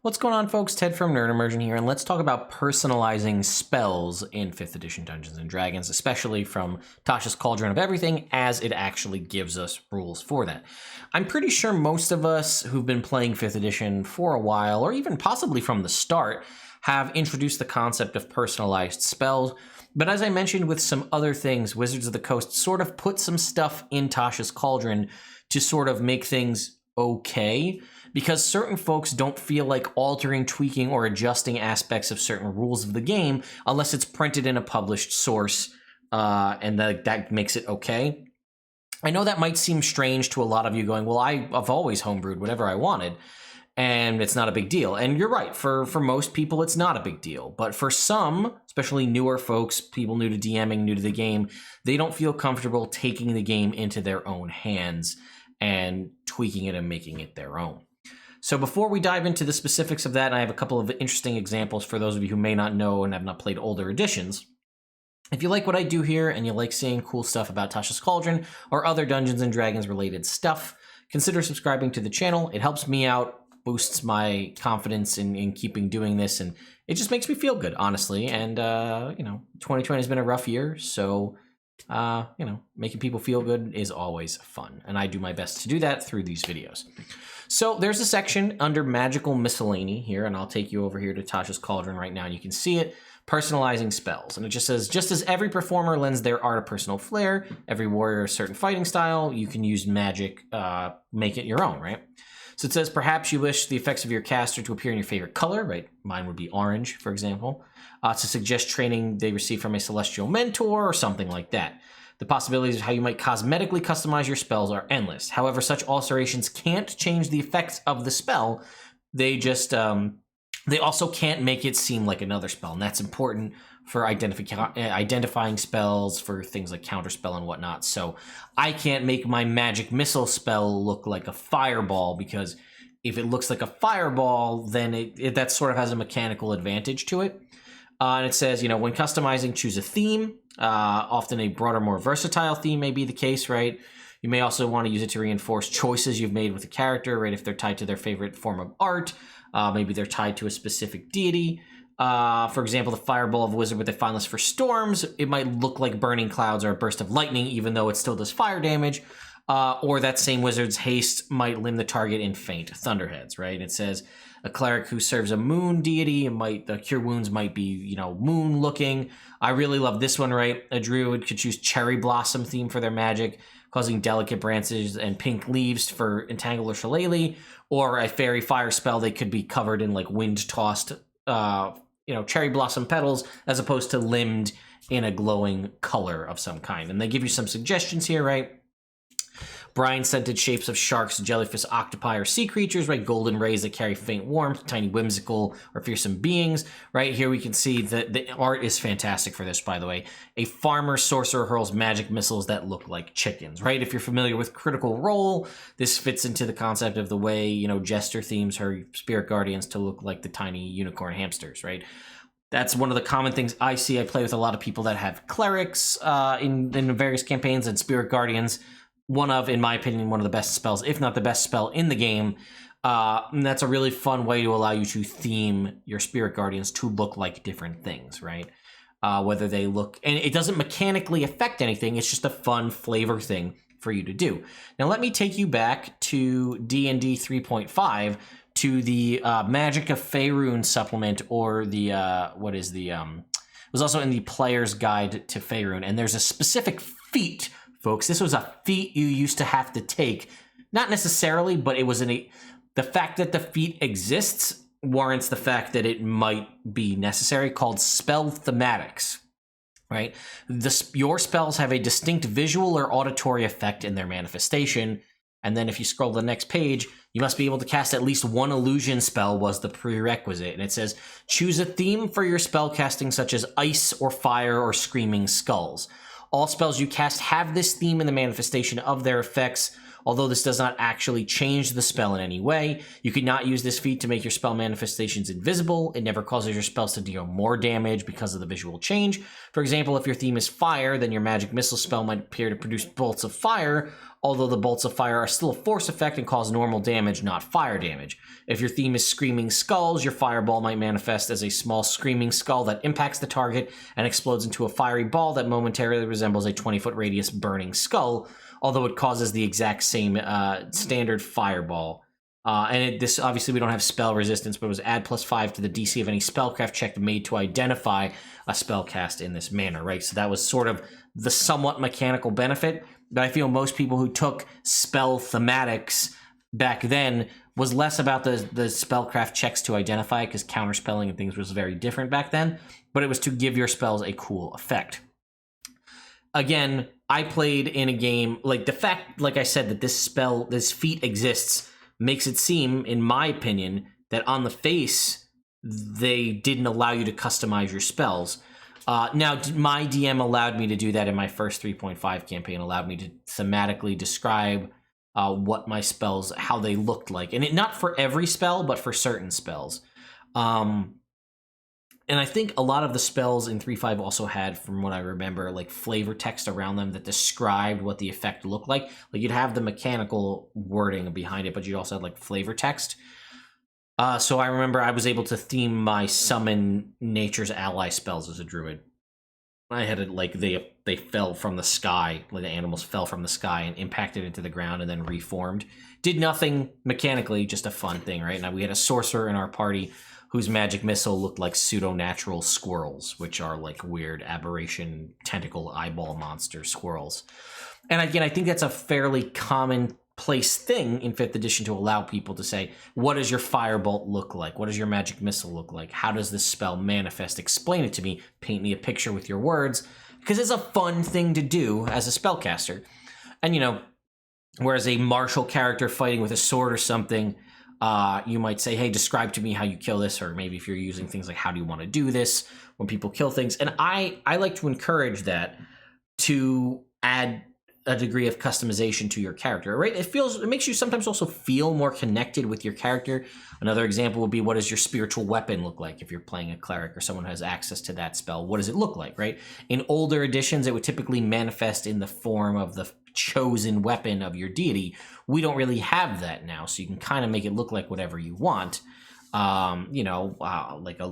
What's going on, folks? Ted from Immersion here, and let's talk about personalizing spells in 5th edition Dungeons & Dragons, especially from Tasha's Cauldron of Everything, as it actually gives us rules for that. I'm pretty sure most of us who've been playing 5th edition for a while, or even possibly from the start, have introduced the concept of personalized spells. But as I mentioned with some other things, Wizards of the Coast sort of put some stuff in Tasha's Cauldron to sort of make things okay, because certain folks don't feel like altering, tweaking, or adjusting aspects of certain rules of the game unless it's printed in a published source, and that makes it okay. I know that might seem strange to a lot of you going, well, I've always homebrewed whatever I wanted, and it's not a big deal. And you're right, for most people, it's not a big deal. But for some, especially newer folks, people new to DMing, new to the game, they don't feel comfortable taking the game into their own hands and tweaking it and making it their own. So before we dive into the specifics of that, I have a couple of interesting examples for those of you who may not know and have not played older editions. If you like what I do here and you like seeing cool stuff about Tasha's Cauldron or other Dungeons & Dragons related stuff, consider subscribing to the channel. It helps me out, boosts my confidence in keeping doing this, and it just makes me feel good, honestly. And, 2020 has been a rough year, so, making people feel good is always fun. And I do my best to do that through these videos. So there's a section under Magical Miscellany here, and I'll take you over here to Tasha's Cauldron right now, and you can see it, Personalizing Spells. And it just says, just as every performer lends their art a personal flair, every warrior a certain fighting style, you can use magic, make it your own, right? So it says, perhaps you wish the effects of your caster to appear in your favorite color, right? Mine would be orange, for example, to suggest training they receive from a celestial mentor or something like that. The possibilities of how you might cosmetically customize your spells are endless. However, such alterations can't change the effects of the spell. They just, they also can't make it seem like another spell. And that's important for identifying spells, for things like counterspell and whatnot. So I can't make my magic missile spell look like a fireball, because if it looks like a fireball, then that sort of has a mechanical advantage to it. And it says, when customizing, choose a theme. Often a broader, more versatile theme may be the case, right? You may also want to use it to reinforce choices you've made with a character, right? If they're tied to their favorite form of art, maybe they're tied to a specific deity. For example, the Fireball of a Wizard with a fine list for storms, it might look like burning clouds or a burst of lightning, even though it still does fire damage. Or that same wizard's haste might limit the target in faint thunderheads, right? It says a cleric who serves a moon deity, the cure wounds might be, moon looking. I really love this one, right? A druid could choose cherry blossom theme for their magic, causing delicate branches and pink leaves for entangle or shillelagh. Or a fairy fire spell, they could be covered in like wind tossed, cherry blossom petals, as opposed to limbed in a glowing color of some kind. And they give you some suggestions here, right? Brine-scented shapes of sharks, jellyfish, octopi, or sea creatures, right? Golden rays that carry faint warmth, tiny whimsical or fearsome beings. Right here we can see that the art is fantastic for this, by the way. A farmer sorcerer hurls magic missiles that look like chickens, right? If you're familiar with Critical Role, this fits into the concept of the way, Jester themes her spirit guardians to look like the tiny unicorn hamsters, right? That's one of the common things I see. I play with a lot of people that have clerics in various campaigns, and spirit guardians, in my opinion, one of the best spells, if not the best spell in the game. And that's a really fun way to allow you to theme your spirit guardians to look like different things, right? Whether they look, and it doesn't mechanically affect anything, it's just a fun flavor thing for you to do. Now let me take you back to D&D 3.5, to the Magic of Faerun supplement, or the, it was also in the Player's Guide to Faerun, and there's a specific feat, folks. This was a feat you used to have to take. Not necessarily, but it was the fact that the feat exists warrants the fact that it might be necessary, called spell thematics, right? Your spells have a distinct visual or auditory effect in their manifestation. And then if you scroll to the next page, you must be able to cast at least one illusion spell was the prerequisite. And it says, choose a theme for your spell casting, such as ice or fire or screaming skulls. All spells you cast have this theme in the manifestation of their effects. Although this does not actually change the spell in any way, you cannot use this feat to make your spell manifestations invisible. It never causes your spells to deal more damage because of the visual change. For example, if your theme is fire, then your magic missile spell might appear to produce bolts of fire, although the bolts of fire are still a force effect and cause normal damage, not fire damage. If your theme is screaming skulls, your fireball might manifest as a small screaming skull that impacts the target and explodes into a fiery ball that momentarily resembles a 20-foot radius burning skull, although it causes the exact same standard fireball. This obviously we don't have spell resistance, but it was add +5 to the DC of any spellcraft check made to identify a spell cast in this manner, right? So that was sort of the somewhat mechanical benefit. But I feel most people who took spell thematics back then was less about the spellcraft checks to identify, because counterspelling and things was very different back then, but it was to give your spells a cool effect. Again, I played in a game, like the fact, like I said, that this feat exists makes it seem, in my opinion, that on the face, they didn't allow you to customize your spells. Now, my DM allowed me to do that in my first 3.5 campaign, allowed me to thematically describe what my spells, how they looked like. And not for every spell, but for certain spells. And I think a lot of the spells in 3.5 also had, from what I remember, like flavor text around them that described what the effect looked like. Like you'd have the mechanical wording behind it, but you'd also have like flavor text. So I remember I was able to theme my summon nature's ally spells as a druid. I had it like they fell from the sky, like the animals fell from the sky and impacted into the ground and then reformed. Did nothing mechanically, just a fun thing, right? Now we had a sorcerer in our party whose magic missile looked like pseudo-natural squirrels, which are like weird aberration tentacle eyeball monster squirrels. And again, I think that's a fairly commonplace thing in 5th edition to allow people to say, what does your firebolt look like? What does your magic missile look like? How does this spell manifest? Explain it to me. Paint me a picture with your words. Because it's a fun thing to do as a spellcaster. And, you know, whereas a martial character fighting with a sword or something, you might say, hey, describe to me how you kill this, or maybe if you're using things like, how do you want to do this when people kill things? And I like to encourage that to add a degree of customization to your character, right? It makes you sometimes also feel more connected with your character. Another example would be, what does your spiritual weapon look like? If you're playing a cleric or someone who has access to that spell, what does it look like, right? In older editions, it would typically manifest in the form of the chosen weapon of your deity. We don't really have that now, so you can kind of make it look like whatever you want. Like a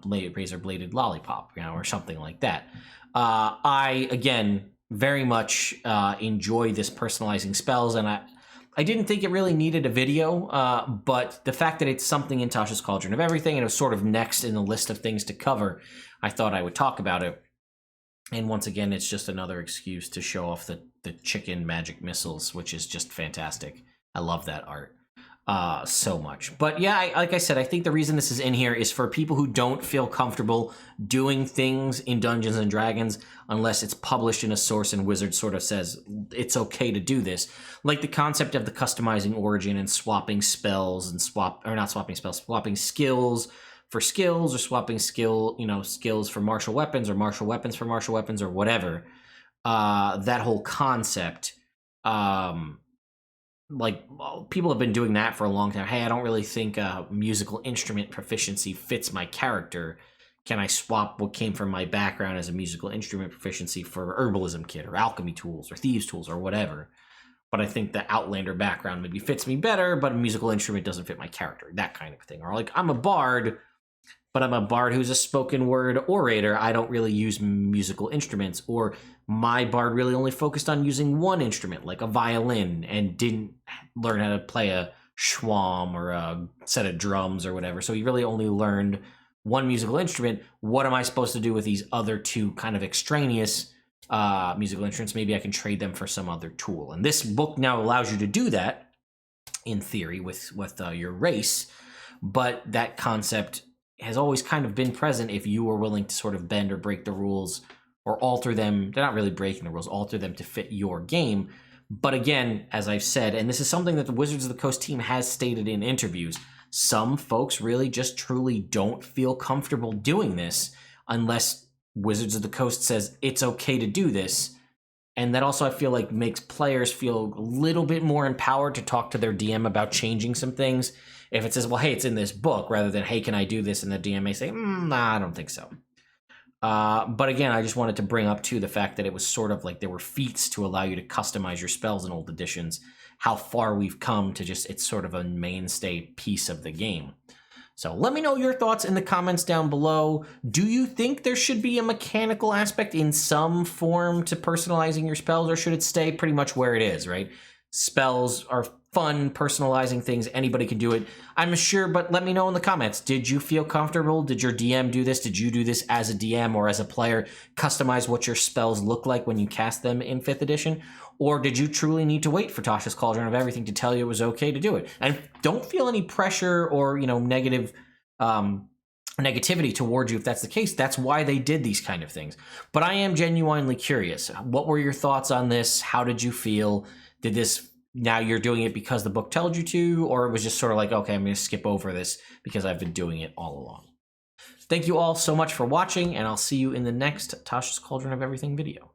razor-bladed lollipop, or something like that. I, again, very much enjoy this personalizing spells, and I didn't think it really needed a video, but the fact that it's something in Tasha's Cauldron of Everything, and it was sort of next in the list of things to cover, I thought I would talk about it. And once again, it's just another excuse to show off the chicken magic missiles, which is just fantastic. I love that art so much. But yeah, like I said, I think the reason this is in here is for people who don't feel comfortable doing things in Dungeons and Dragons unless it's published in a source and Wizard sort of says it's okay to do this. Like the concept of the customizing origin and swapping spells and swapping skills for skills, or swapping skills for martial weapons, or martial weapons for martial weapons, or whatever. That whole concept, like people have been doing that for a long time. Hey, I don't really think musical instrument proficiency fits my character. Can I swap what came from my background as a musical instrument proficiency for herbalism kit, or alchemy tools, or thieves tools, or whatever? But I think the Outlander background maybe fits me better, but a musical instrument doesn't fit my character. That kind of thing. Or like, I'm a bard, but I'm a bard who's a spoken word orator. I don't really use musical instruments. Or my bard really only focused on using one instrument, like a violin, and didn't learn how to play a shawm or a set of drums or whatever. So he really only learned one musical instrument. What am I supposed to do with these other two kind of extraneous musical instruments? Maybe I can trade them for some other tool. And this book now allows you to do that, in theory, with your race. But that concept has always kind of been present if you were willing to sort of bend or break the rules, or alter them. They're not really breaking the rules, alter them to fit your game. But again, as I've said, and this is something that the Wizards of the Coast team has stated in interviews, some folks really just truly don't feel comfortable doing this unless Wizards of the Coast says it's okay to do this. And that also, I feel like, makes players feel a little bit more empowered to talk to their DM about changing some things. If it says, well, hey, it's in this book, rather than, hey, can I do this? And the DM may say, nah, I don't think so. But again, I just wanted to bring up, too, the fact that it was sort of like there were feats to allow you to customize your spells in old editions, how far we've come to just, it's sort of a mainstay piece of the game. So let me know your thoughts in the comments down below. Do you think there should be a mechanical aspect in some form to personalizing your spells, or should it stay pretty much where it is, right? Spells are fun, personalizing things, anybody can do it. I'm sure, but let me know in the comments. Did you feel comfortable? Did your DM do this? Did you do this as a DM or as a player? Customize what your spells look like when you cast them in 5th edition? Or did you truly need to wait for Tasha's Cauldron of Everything to tell you it was okay to do it? And don't feel any pressure or, negative negativity towards you if that's the case. That's why they did these kind of things. But I am genuinely curious. What were your thoughts on this? How did you feel? Did this, now you're doing it because the book told you to, or it was just sort of like, okay, I'm going to skip over this because I've been doing it all along? Thank you all so much for watching, and I'll see you in the next Tasha's Cauldron of Everything video.